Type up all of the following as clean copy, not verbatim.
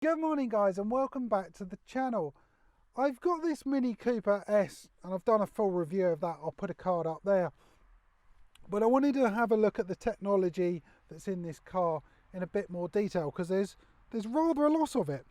Good morning guys and welcome back to the channel. I've got this Mini Cooper S and I've done a full review of that. I'll put a card up there. But I wanted to have a look at the technology that's in this car in a bit more detail because there's rather a lot of it.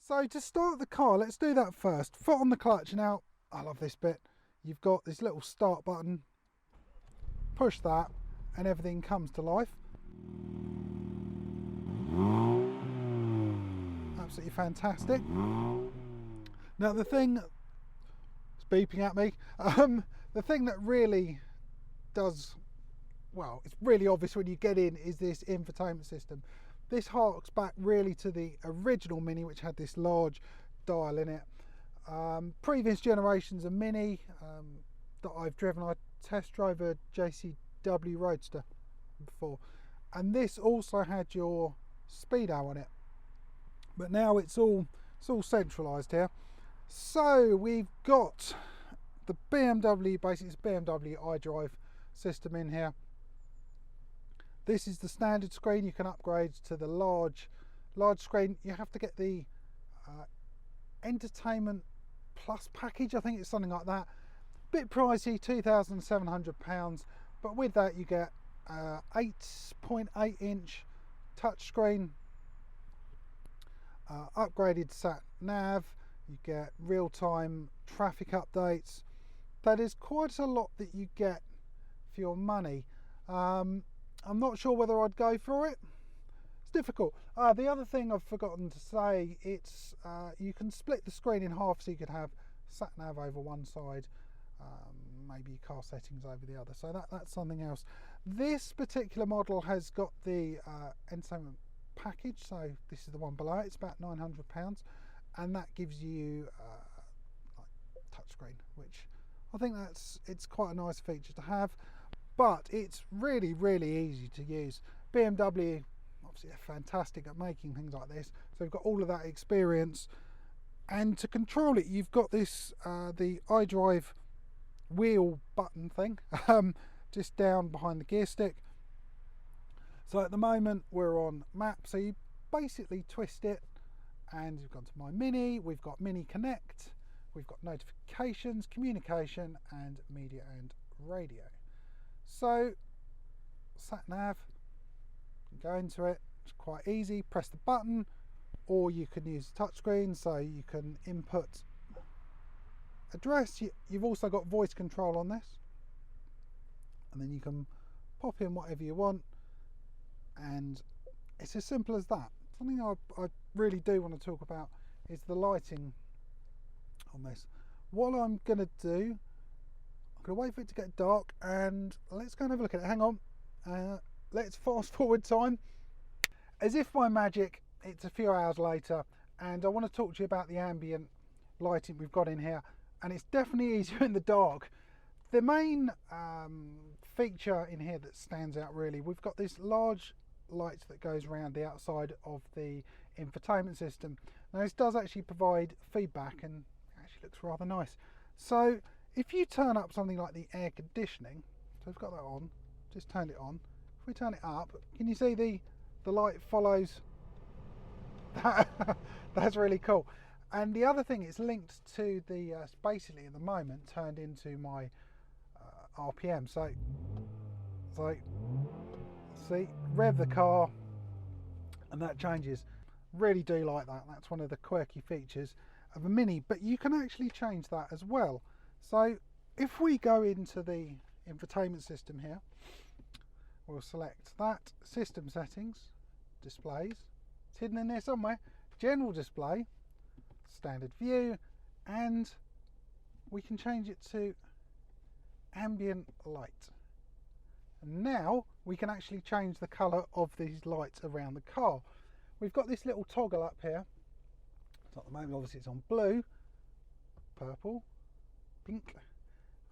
So to start the car, let's do that first. Foot on the clutch. Now, I love this bit. You've got this little start button. Push that and everything comes to life. Absolutely fantastic. Now the thing, it's beeping at me. The thing that really does, well, it's really obvious when you get in is this infotainment system. This harks back really to the original Mini, which had this large dial in it. Previous generations of Mini that I've driven, I test drove a JCW Roadster before, and this also had your speedo on it, but now it's all centralized here. So we've got the BMW, basically it's BMW iDrive system in here. This is the standard screen. You can upgrade to the large screen. You have to get the Entertainment Plus package, I think it's something like that. Bit pricey, £2,700, but with that you get 8.8 inch touchscreen, upgraded sat nav, you get real-time traffic updates. That is quite a lot that you get for your money. I'm not sure whether I'd go for it. It's difficult. The other thing I've forgotten to say, it's you can split the screen in half, so you could have sat nav over one side, maybe car settings over the other. So that's something else. This particular model has got the entertainment package, so this is the one below it. It's about £900, and that gives you like touchscreen, which I think it's quite a nice feature to have. But it's really easy to use. BMW obviously are fantastic at making things like this, so we've got all of that experience. And to control it, you've got this the iDrive wheel button thing just down behind the gear stick. So at the moment we're on map, so you basically twist it and you've gone to My Mini. We've got Mini Connect, we've got notifications, communication, and media and radio. So sat nav, go into it, it's quite easy. Press the button, or you can use the touchscreen, so you can input address. You've also got voice control on this, and then you can pop in whatever you want, and it's as simple as that. Something I really do want to talk about is the lighting on this. What I'm going to do, I'm going to wait for it to get dark and let's go and have a look at it. Hang on, let's fast forward time. As if by magic, it's a few hours later, and I want to talk to you about the ambient lighting we've got in here, and it's definitely easier in the dark. The main feature in here that stands out really, we've got this large light that goes around the outside of the infotainment system. Now this does actually provide feedback and actually looks rather nice. So if you turn up something like the air conditioning, so we've got that on, just turned it on. If we turn it up, can you see the light follows? That's really cool. And the other thing, it's linked to the basically at the moment turned into my RPM. So see, rev the car and that changes. Really do like that. That's one of the quirky features of a Mini, but you can actually change that as well. So if we go into the infotainment system here, we'll select that, system settings, displays, it's hidden in there somewhere, general display, standard view, and we can change it to ambient light. And now we can actually change the colour of these lights around the car. We've got this little toggle up here. So at the moment obviously it's on blue, purple, pink,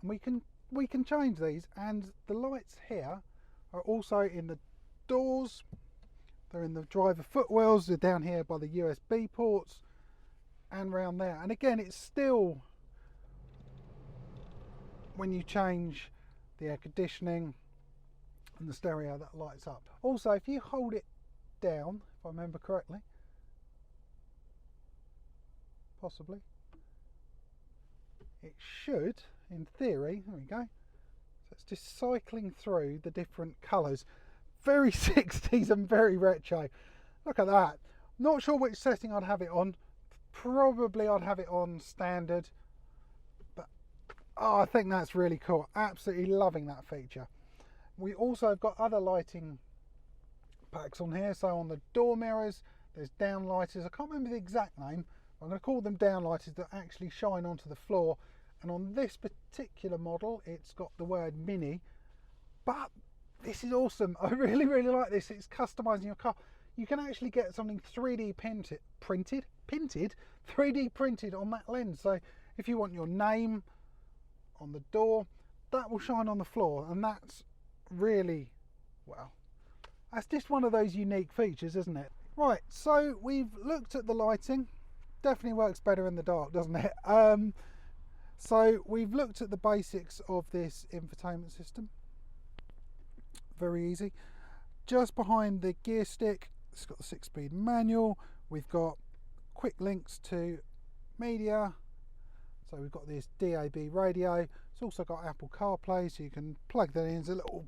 and we can change these, and the lights here are also in the doors, they're in the driver footwells, they're down here by the USB ports, and round there. And again, it's still, when you change the air conditioning and the stereo, that lights up. Also, if you hold it down, if I remember correctly, possibly, it should, in theory, there we go. So it's just cycling through the different colours. Very 60s and very retro. Look at that. Not sure which setting I'd have it on. Probably I'd have it on standard. But oh, I think that's really cool. Absolutely loving that feature. We also have got other lighting packs on here. So on the door mirrors, there's downlighters. I can't remember the exact name. I'm going to call them downlighters that actually shine onto the floor. And on this particular model, it's got the word mini. But this is awesome. I really, really like this. It's customizing your car. You can actually get something 3D printed 3D printed on that lens. So if you want your name on the door, that will shine on the floor. And that's really, well, that's just one of those unique features, isn't it? Right, so we've looked at the lighting. Definitely works better in the dark, doesn't it? So we've looked at the basics of this infotainment system. Very easy. Just behind the gear stick, it's got the 6-speed manual. We've got quick links to media. So we've got this DAB radio. It's also got Apple CarPlay, so you can plug that in. There's a little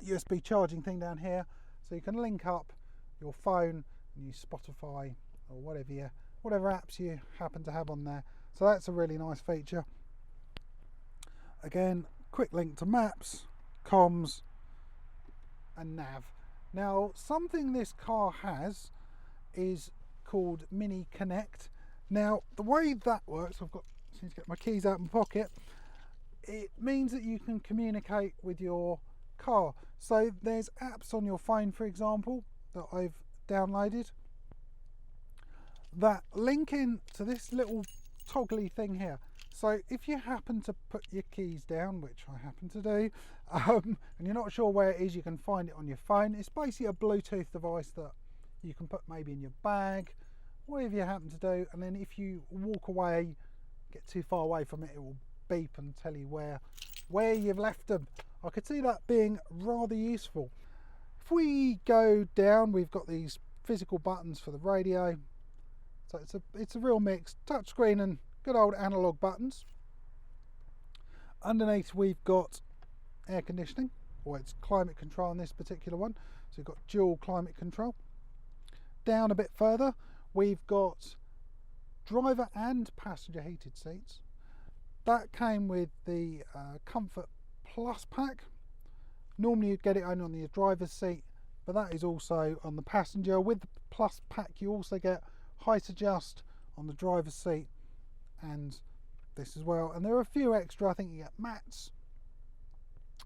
USB charging thing down here, so you can link up your phone and use Spotify or whatever apps you happen to have on there. So that's a really nice feature. Again, quick link to maps, comms, and nav. Now, something this car has is called Mini Connect. Now, the way that works, I've got, I need to get my keys out of my pocket. It means that you can communicate with your car. So there's apps on your phone, for example, that I've downloaded that link in to this little toggly thing here. So if you happen to put your keys down, which I happen to do, and you're not sure where it is, you can find it on your phone. It's basically a Bluetooth device that you can put maybe in your bag, whatever you happen to do, and then if you walk away, get too far away from it, it will beep and tell you where you've left them. I could see that being rather useful. If we go down, we've got these physical buttons for the radio. So it's a real mix, touchscreen and good old analog buttons. Underneath we've got air conditioning, or it's climate control on this particular one. So we've got dual climate control. Down a bit further, we've got driver and passenger heated seats. That came with the Comfort Plus pack. Normally you'd get it only on the driver's seat, but that is also on the passenger. With the Plus pack you also get height adjust on the driver's seat and this as well. And there are a few extra, I think you get mats.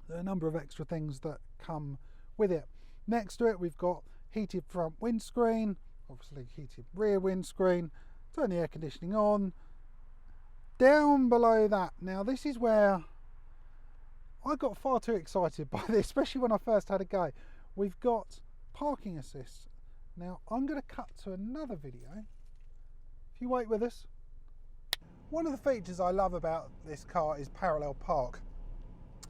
There are a number of extra things that come with it. Next to it we've got heated front windscreen, obviously heated rear windscreen, turn the air conditioning on. Down below that, now this is where I got far too excited by this, especially when I first had a go. We've got parking assist. Now I'm going to cut to another video. If you wait with us. One of the features I love about this car is parallel park.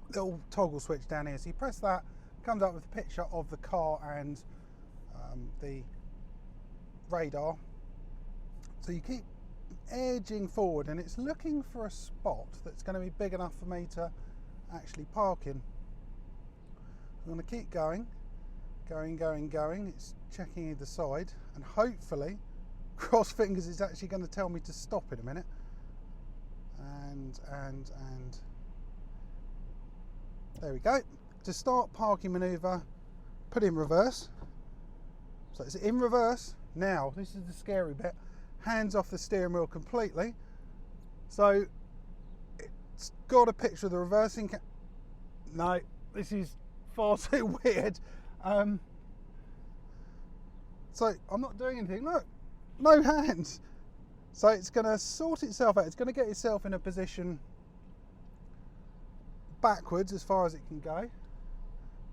Little toggle switch down here. So you press that, comes up with a picture of the car and the radar. So you keep edging forward and it's looking for a spot that's going to be big enough for me to actually park in. I'm going to keep going. It's checking either side and hopefully, cross fingers, it's actually going to tell me to stop in a minute. And there we go. To start parking manoeuvre, put in reverse. So it's in reverse. Now, this is the scary bit. Hands off the steering wheel completely. So it's got a picture of the reversing. No, this is far too weird. So I'm not doing anything. Look, no hands. So it's going to sort itself out. It's going to get itself in a position backwards as far as it can go.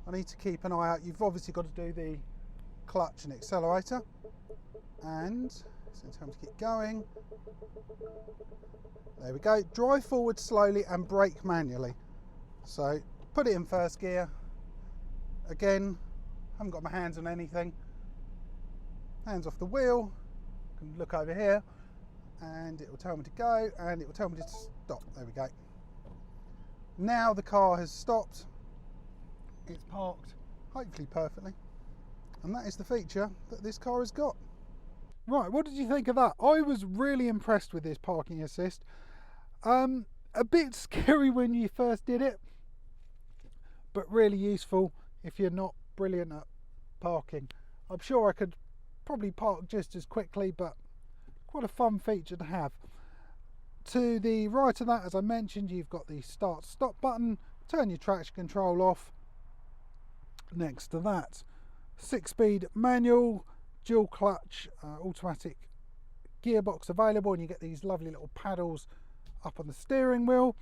I need to keep an eye out. You've obviously got to do the clutch and accelerator. And So tell me to keep going. There we go. Drive forward slowly and brake manually. So put it in first gear. Again, haven't got my hands on anything. Hands off the wheel. I can look over here and it will tell me to go and it will tell me to stop. There we go. Now the car has stopped. It's parked, hopefully perfectly. And that is the feature that this car has got. Right, what did you think of that? I was really impressed with this parking assist. A bit scary when you first did it, but really useful if you're not brilliant at parking. I'm sure I could probably park just as quickly, but quite a fun feature to have. To the right of that, as I mentioned, you've got the start stop button. Turn your traction control off. Next to that, 6-speed manual, dual clutch, automatic gearbox available, and you get these lovely little paddles up on the steering wheel.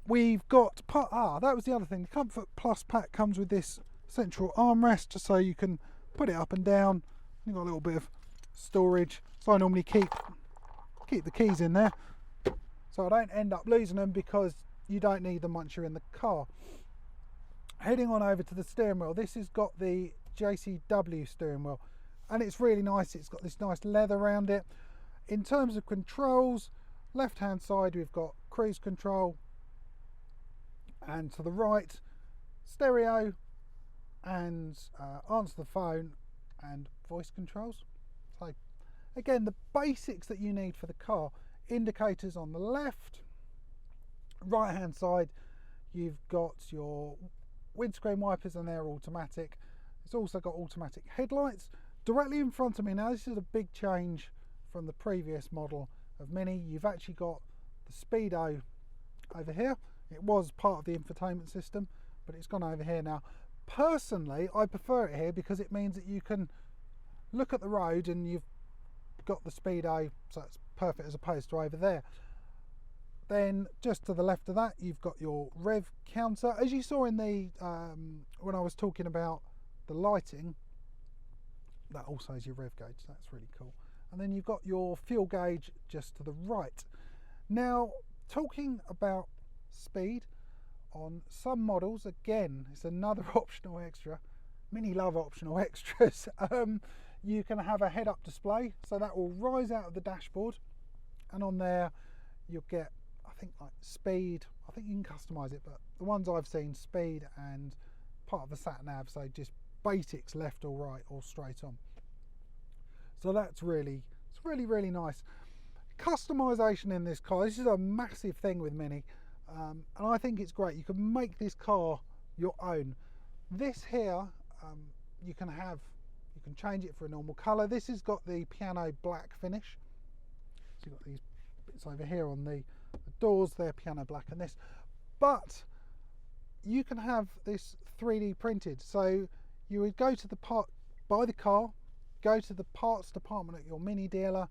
We've got that was the other thing. The Comfort Plus pack comes with this central armrest, so you can put it up and down. You've got a little bit of storage, so I normally keep the keys in there, so I don't end up losing them because you don't need them once you're in the car. Heading on over to the steering wheel, this has got the JCW steering wheel, and it's really nice. It's got this nice leather around it. In terms of controls, left hand side we've got cruise control, and to the right, stereo and answer the phone and voice controls. So again, the basics that you need for the car. Indicators on the left. Right hand side you've got your windscreen wipers, and they're automatic. It's also got automatic headlights. Directly in front of me now, this is a big change from the previous model of Mini. You've actually got the speedo over here. It was part of the infotainment system, but it's gone over here now. Personally, I prefer it here because it means that you can look at the road and you've got the speedo, so it's perfect, as opposed to over there. Then just to the left of that, you've got your rev counter. As you saw in the when I was talking about the lighting, that also is your rev gauge. So that's really cool. And then you've got your fuel gauge just to the right. Now, talking about speed, on some models, again, it's another optional extra. Mini love optional extras. You can have a head-up display, so that will rise out of the dashboard, and on there you'll get, I think, like speed. I think you can customize it, but the ones I've seen, speed and part of the sat nav, so just basics, left or right or straight on. So that's really nice. Customization in this car, this is a massive thing with Mini, and I think it's great. You can make this car your own. This here, you can change it for a normal colour. This has got the piano black finish. So you've got these bits over here on the doors, they're piano black, and this. But you can have this 3D printed. So you would go to the buy the car, go to the parts department at your Mini dealer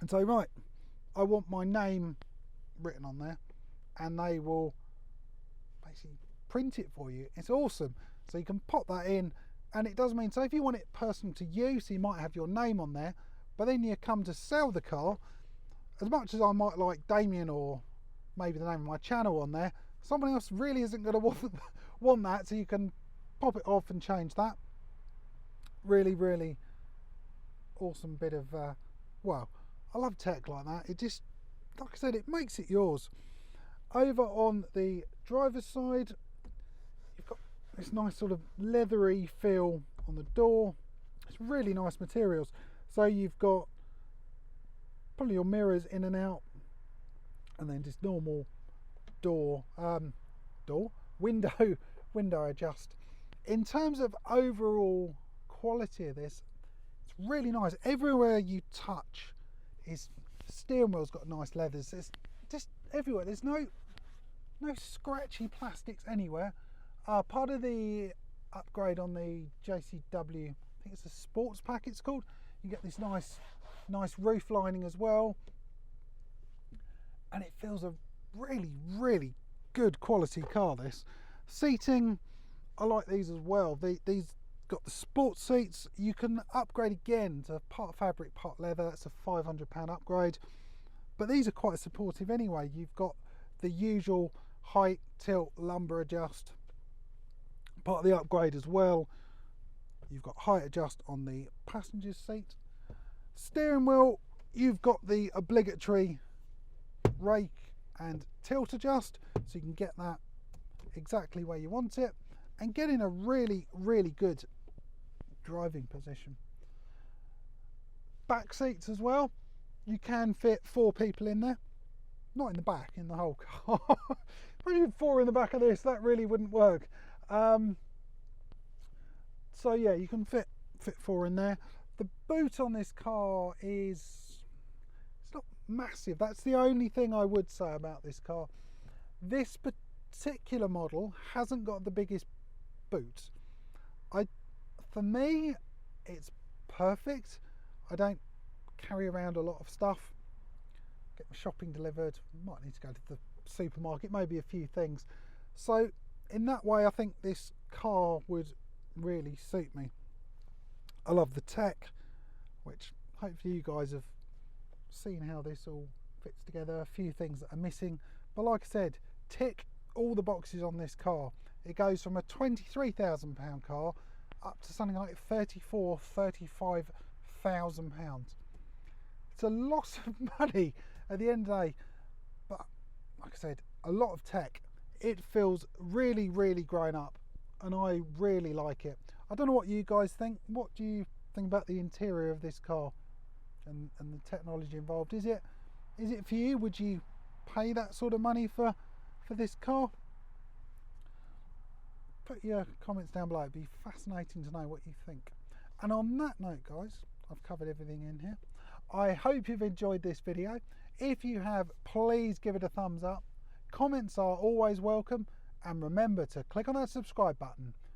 and say, right, I want my name written on there, and they will basically print it for you. It's awesome. So you can pop that in, and it does mean, so if you want it personal to you, so you might have your name on there, but then you come to sell the car, as much as I might like Damien or maybe the name of my channel on there, someone else really isn't going to want that, so you can pop it off and change that. Really awesome bit of well, I love tech like that. It just, like I said, it makes it yours. Over on the driver's side, you've got this nice sort of leathery feel on the door. It's really nice materials. So you've got probably your mirrors in and out, and then just normal window adjust. In terms of overall quality of this, it's really nice. Everywhere you touch, is steering wheel's got nice leathers. It's just everywhere. There's no scratchy plastics anywhere. Part of the upgrade on the JCW, I think it's a sports pack it's called, you get this nice roof lining as well, and it feels a really good quality car. This seating, I like these as well. These got the sports seats. You can upgrade again to part fabric, part leather. That's a £500 upgrade. But these are quite supportive anyway. You've got the usual height, tilt, lumbar adjust. Part of the upgrade as well. You've got height adjust on the passenger seat. Steering wheel, you've got the obligatory rake and tilt adjust, so you can get that exactly where you want it and get in a really, really good driving position. Back seats as well, you can fit 4 people in there. Not in the back, in the whole car. Imagine 4 in the back of this, that really wouldn't work. So yeah, you can fit 4 in there. The boot on this car it's not massive. That's the only thing I would say about this car. This particular model hasn't got the biggest boot. For me, it's perfect. I don't carry around a lot of stuff. Get my shopping delivered. Might need to go to the supermarket, maybe a few things. So in that way, I think this car would really suit me. I love the tech, which hopefully you guys have seen how this all fits together. A few things that are missing, but like I said, tick all the boxes on this car. It goes from a £23,000 car up to something like £35,000. It's a lot of money at the end of the day, but like I said, a lot of tech. It feels really, really grown up, and I really like it. I don't know what you guys think. What do you think about the interior of this car and the technology involved? Is it for you? Would you pay that sort of money for this car? Put your comments down below. It'd be fascinating to know what you think. And on that note, guys, I've covered everything in here. I hope you've enjoyed this video. If you have, please give it a thumbs up. Comments are always welcome, and remember to click on that subscribe button